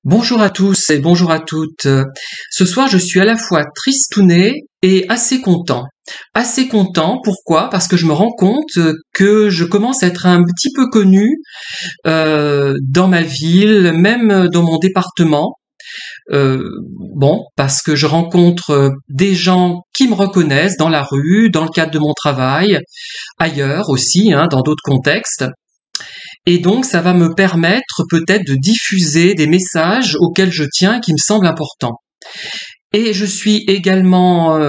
Bonjour à tous et bonjour à toutes. Ce soir, je suis à la fois tristouné et assez content. Assez content, pourquoi? Parce que je me rends compte que je commence à être un petit peu connu dans ma ville, même dans mon département. Euh, parce que je rencontre des gens qui me reconnaissent dans la rue, dans le cadre de mon travail, ailleurs aussi, dans d'autres contextes. Et donc, ça va me permettre peut-être de diffuser des messages auxquels je tiens, qui me semblent importants. Et je suis également,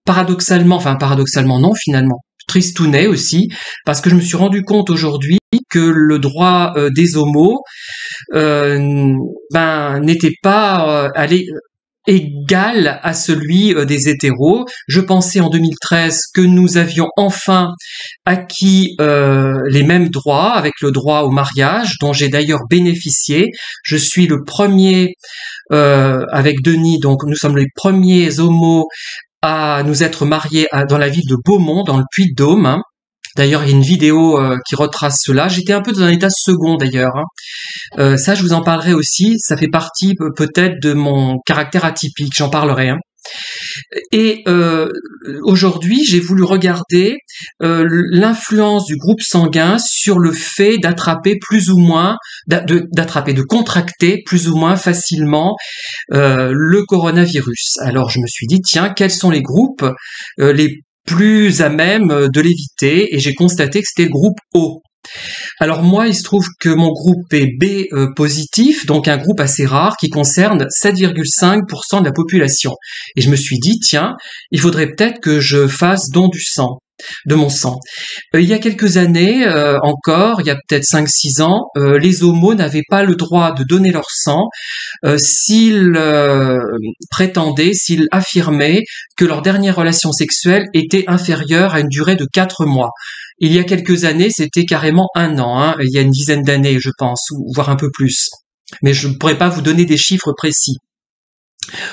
paradoxalement non finalement, tristounet aussi, parce que je me suis rendu compte aujourd'hui que le droit des homos n'était pas égal à celui des hétéros. Je pensais en 2013 que nous avions enfin acquis les mêmes droits avec le droit au mariage, dont j'ai d'ailleurs bénéficié. Je suis le premier avec Denis, donc nous sommes les premiers homos à nous être mariés dans la ville de Beaumont, dans le Puy-de-Dôme. D'ailleurs, il y a une vidéo qui retrace cela. J'étais un peu dans un état second d'ailleurs. Ça, je vous en parlerai aussi. Ça fait partie peut-être de mon caractère atypique. J'en parlerai. Et aujourd'hui, j'ai voulu regarder l'influence du groupe sanguin sur le fait d'attraper plus ou moins, de contracter plus ou moins facilement le coronavirus. Alors, je me suis dit, tiens, quels sont les groupes les plus à même de l'éviter? Et j'ai constaté que c'était le groupe O. Alors moi, il se trouve que mon groupe est B positif, donc un groupe assez rare qui concerne 7,5% de la population. Et je me suis dit, tiens, il faudrait peut-être que je fasse don du sang, de mon sang. Il y a quelques années encore, il y a peut-être 5-6 ans, les homos n'avaient pas le droit de donner leur sang s'ils prétendaient, s'ils affirmaient que leur dernière relation sexuelle était inférieure à une durée de 4 mois. Il y a quelques années, c'était carrément 1 an, il y a une dizaine d'années, je pense, ou voire un peu plus. Mais je ne pourrais pas vous donner des chiffres précis.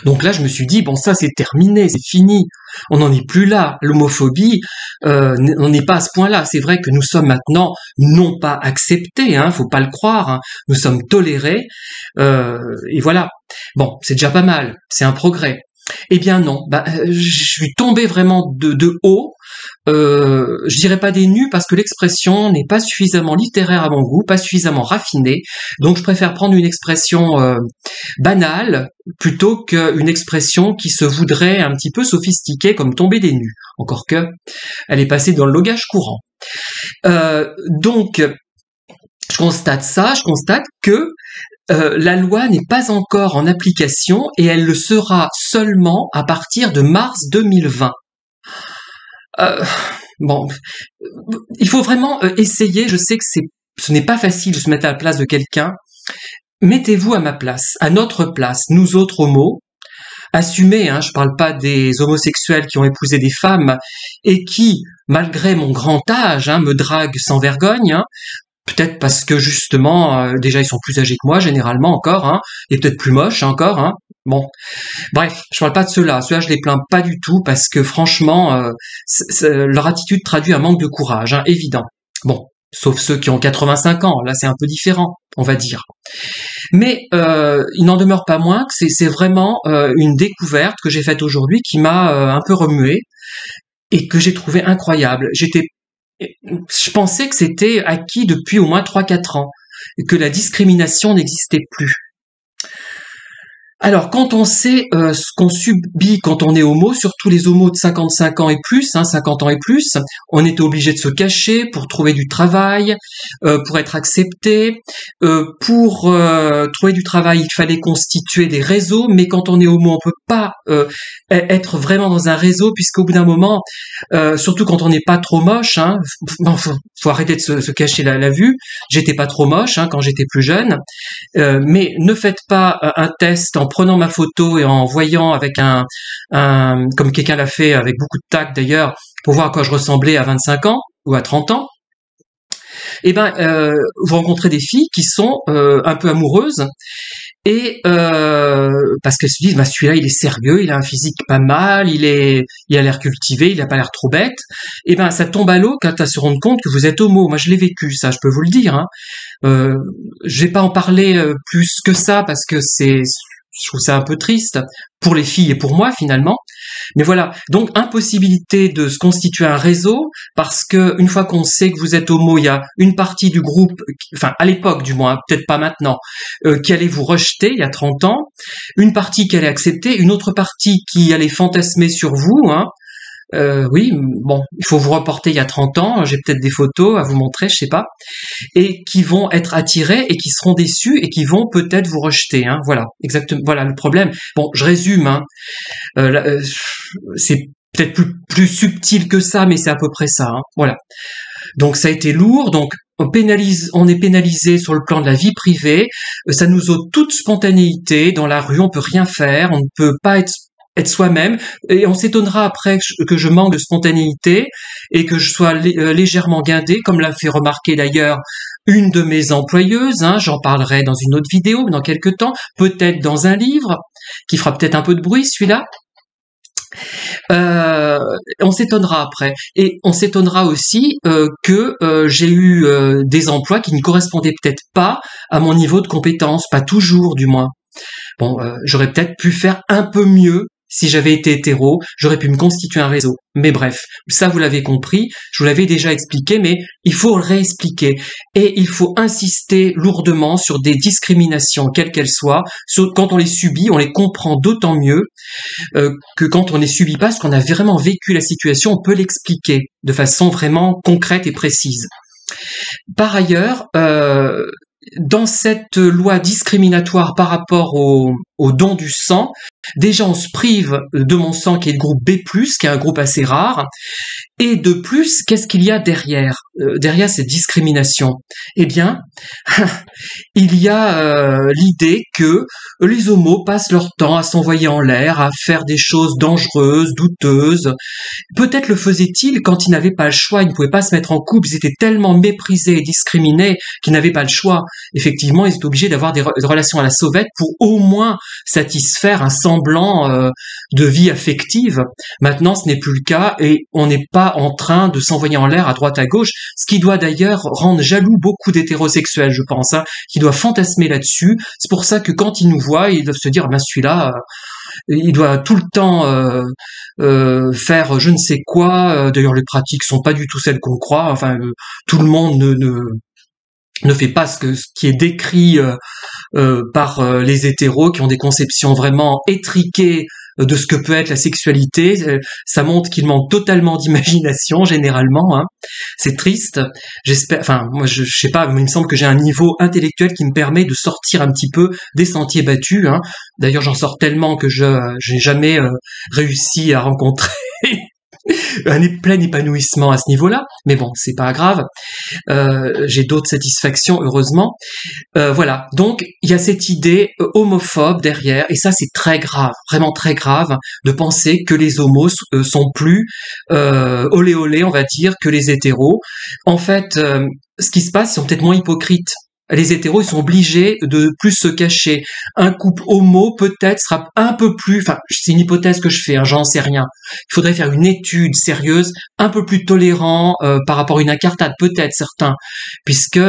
Donc là, je me suis dit, bon, ça c'est terminé, c'est fini. On n'en est plus là. L'homophobie, on n'est pas à ce point-là. C'est vrai que nous sommes maintenant non pas acceptés, faut pas le croire. Nous sommes tolérés, et voilà. Bon, c'est déjà pas mal. C'est un progrès. Eh bien non, je suis tombé vraiment de haut. Je dirais pas des nues parce que l'expression n'est pas suffisamment littéraire à mon goût, pas suffisamment raffinée. Donc je préfère prendre une expression banale plutôt qu'une expression qui se voudrait un petit peu sophistiquée comme tomber des nues. Encore que elle est passée dans le langage courant. Donc je constate que la loi n'est pas encore en application et elle le sera seulement à partir de mars 2020. Il faut vraiment essayer. Je sais que ce n'est pas facile de se mettre à la place de quelqu'un. Mettez-vous à ma place, à notre place, nous autres homos. Assumez, je parle pas des homosexuels qui ont épousé des femmes et qui, malgré mon grand âge, me draguent sans vergogne. Peut-être parce que justement, déjà ils sont plus âgés que moi généralement encore, et peut-être plus moches encore. Bon, bref, je parle pas de ceux-là. Ceux-là, je les plains pas du tout parce que franchement, leur attitude traduit un manque de courage, évident. Bon, sauf ceux qui ont 85 ans. Là, c'est un peu différent, on va dire. Mais il n'en demeure pas moins que c'est vraiment une découverte que j'ai faite aujourd'hui qui m'a un peu remué et que j'ai trouvé incroyable. Je pensais que c'était acquis depuis au moins 3-4 ans, et que la discrimination n'existait plus. Alors, quand on sait ce qu'on subit quand on est homo, surtout les homos de 55 ans et plus, 50 ans et plus, on était obligé de se cacher pour trouver du travail, pour être accepté. Pour trouver du travail, il fallait constituer des réseaux, mais quand on est homo, on peut pas être vraiment dans un réseau, puisqu'au bout d'un moment, surtout quand on n'est pas trop moche, faut arrêter de se cacher la vue. J'étais pas trop moche quand j'étais plus jeune, mais ne faites pas un test en prenant ma photo et en voyant avec comme quelqu'un l'a fait avec beaucoup de tact d'ailleurs, pour voir à quoi je ressemblais à 25 ans ou à 30 ans. Vous rencontrez des filles qui sont un peu amoureuses et parce que se disent bah celui-là il est sérieux, il a un physique pas mal, il a l'air cultivé, il a pas l'air trop bête. Et ben ça tombe à l'eau quand à se rendre compte que vous êtes homo. Moi je l'ai vécu ça, je peux vous le dire. Hein. Je vais pas en parler plus que ça parce que je trouve ça un peu triste pour les filles et pour moi finalement. Mais voilà, donc impossibilité de se constituer un réseau parce que une fois qu'on sait que vous êtes homo, il y a une partie du groupe, enfin à l'époque du moins, peut-être pas maintenant, qui allait vous rejeter il y a 30 ans, une partie qui allait accepter, une autre partie qui allait fantasmer sur vous, hein. Oui, bon, il faut vous reporter il y a 30 ans, j'ai peut-être des photos à vous montrer, je sais pas, et qui vont être attirés et qui seront déçus et qui vont peut-être vous rejeter, hein. Voilà, exactement, voilà le problème. Bon, je résume, hein. C'est peut-être plus subtil que ça, mais c'est à peu près ça, hein. Voilà. Donc ça a été lourd, donc on est pénalisé sur le plan de la vie privée, ça nous ôte toute spontanéité, dans la rue on peut rien faire, on ne peut pas être soi-même, et on s'étonnera après que je manque de spontanéité et que je sois légèrement guindé, comme l'a fait remarquer d'ailleurs une de mes employeuses, hein, j'en parlerai dans une autre vidéo dans quelques temps, peut-être dans un livre, qui fera peut-être un peu de bruit celui-là. On s'étonnera après. Et on s'étonnera aussi que j'ai eu des emplois qui ne correspondaient peut-être pas à mon niveau de compétence, pas toujours du moins. Bon, j'aurais peut-être pu faire un peu mieux si j'avais été hétéro, j'aurais pu me constituer un réseau. Mais bref, ça vous l'avez compris, je vous l'avais déjà expliqué, mais il faut le réexpliquer. Et il faut insister lourdement sur des discriminations, quelles qu'elles soient. Quand on les subit, on les comprend d'autant mieux que quand on les subit pas, parce qu'on a vraiment vécu la situation, on peut l'expliquer de façon vraiment concrète et précise. Par ailleurs, dans cette loi discriminatoire par rapport au don du sang, déjà on se prive de mon sang qui est le groupe B+, qui est un groupe assez rare, et de plus, qu'est-ce qu'il y a derrière derrière cette discrimination? Eh bien, il y a l'idée que les homos passent leur temps à s'envoyer en l'air, à faire des choses dangereuses, douteuses. Peut-être le faisaient-ils quand ils n'avaient pas le choix, ils ne pouvaient pas se mettre en couple, ils étaient tellement méprisés et discriminés qu'ils n'avaient pas le choix. Effectivement, ils étaient obligés d'avoir des relations à la sauvette pour au moins satisfaire un semblant de vie affective. Maintenant, ce n'est plus le cas et on n'est pas en train de s'envoyer en l'air à droite à gauche, ce qui doit d'ailleurs rendre jaloux beaucoup d'hétérosexuels, je pense, hein, qui doivent fantasmer là-dessus. C'est pour ça que quand ils nous voient, ils doivent se dire, ben celui-là, il doit tout le temps faire je ne sais quoi. D'ailleurs, les pratiques sont pas du tout celles qu'on croit. Enfin, tout le monde ne fait pas ce qui est décrit par les hétéros qui ont des conceptions vraiment étriquées de ce que peut être la sexualité. Ça montre qu'ils manquent totalement d'imagination généralement, hein. C'est triste. J'espère, enfin moi je sais pas, mais il me semble que j'ai un niveau intellectuel qui me permet de sortir un petit peu des sentiers battus, hein. D'ailleurs j'en sors tellement que j'ai jamais réussi à rencontrer un plein épanouissement à ce niveau-là, mais bon, c'est pas grave. J'ai d'autres satisfactions, heureusement. Voilà, donc il y a cette idée homophobe derrière, et ça c'est très grave, vraiment très grave, de penser que les homos sont plus olé olé, on va dire, que les hétéros. En fait, ce qui se passe, ils sont peut-être moins hypocrites. Les hétéros, ils sont obligés de plus se cacher. Un couple homo, peut-être, sera un peu plus... Enfin, c'est une hypothèse que je fais, hein, j'en sais rien. Il faudrait faire une étude sérieuse, un peu plus tolérant par rapport à une incartade, peut-être, certains, puisque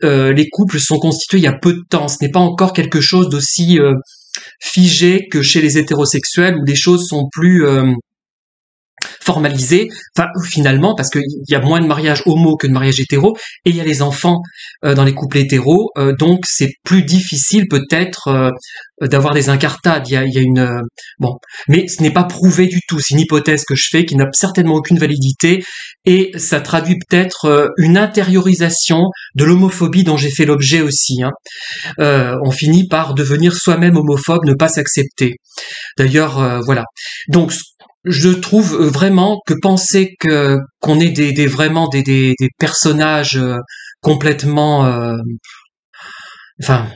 les couples sont constitués il y a peu de temps. Ce n'est pas encore quelque chose d'aussi figé que chez les hétérosexuels, où les choses sont plus... formalisé, enfin finalement parce qu'il y a moins de mariages homo que de mariages hétéros, et il y a les enfants dans les couples hétéros, donc c'est plus difficile peut-être d'avoir des incartades. Il y a une bon, mais ce n'est pas prouvé du tout, c'est une hypothèse que je fais qui n'a certainement aucune validité, et ça traduit peut-être une intériorisation de l'homophobie dont j'ai fait l'objet aussi, hein. On finit par devenir soi-même homophobe, ne pas s'accepter. D'ailleurs, voilà. Donc je trouve vraiment que penser qu'on est vraiment des personnages complètement enfin,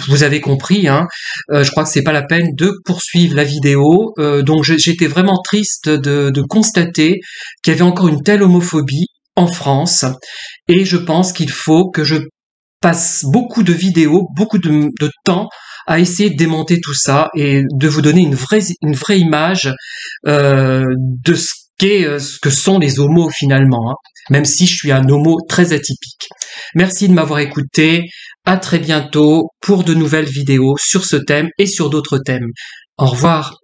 vous avez compris, hein. Je crois que c'est pas la peine de poursuivre la vidéo. Donc j'étais vraiment triste de constater qu'il y avait encore une telle homophobie en France, et je pense qu'il faut que je passe beaucoup de vidéos, beaucoup de temps à essayer de démonter tout ça et de vous donner une vraie image de ce que sont les homos finalement, hein, même si je suis un homo très atypique. Merci de m'avoir écouté. À très bientôt pour de nouvelles vidéos sur ce thème et sur d'autres thèmes. Au revoir.